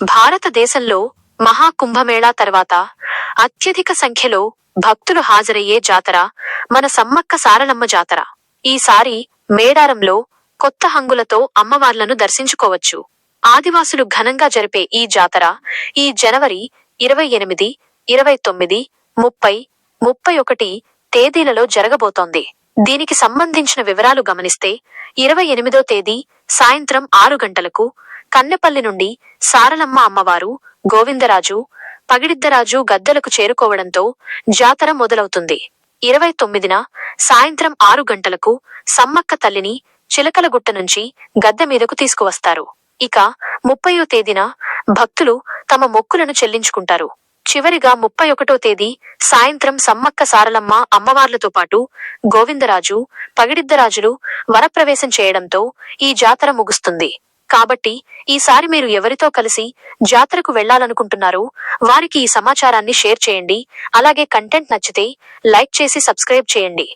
భారతదేశంలో మహాకుంభమేళా తర్వాత అత్యధిక సంఖ్యలో భక్తులు హాజరయ్యే జాతర మన సమ్మక్క సారలమ్మ జాతర. ఈసారి మేడారంలో కొత్త హంగులతో అమ్మవార్లను దర్శించుకోవచ్చు. ఆదివాసులు ఘనంగా జరిపే ఈ జాతర ఈ జనవరి 28, 29, 30, 31 తేదీలలో జరగబోతోంది. దీనికి సంబంధించిన వివరాలు గమనిస్తే 28వ తేదీ సాయంత్రం 6 గంటలకు కన్నెపల్లి నుండి సారలమ్మ అమ్మవారు, గోవిందరాజు, పగిడిద్దరాజు గద్దెలకు చేరుకోవడంతో జాతర మొదలవుతుంది. 29న సాయంత్రం 6 గంటలకు సమ్మక్క తల్లిని చిలకలగుట్ట నుంచి గద్దె మీదకు తీసుకువస్తారు. ఇక 30వ తేదీన భక్తులు తమ మొక్కులను చెల్లించుకుంటారు. చివరిగా 31వ తేదీ సాయంత్రం సమ్మక్క సారలమ్మ అమ్మవార్లతో పాటు గోవిందరాజు, పగిడిద్దరాజులు వనప్రవేశం చేయడంతో ఈ జాతర ముగుస్తుంది. కాబట్టి ఈసారి మీరు ఎవరితో కలిసి జాతరకు వెళ్లాలనుకుంటున్నారో వారికి ఈ సమాచారాన్ని షేర్ చేయండి. అలాగే కంటెంట్ నచ్చితే లైక్ చేసి సబ్స్క్రైబ్ చేయండి.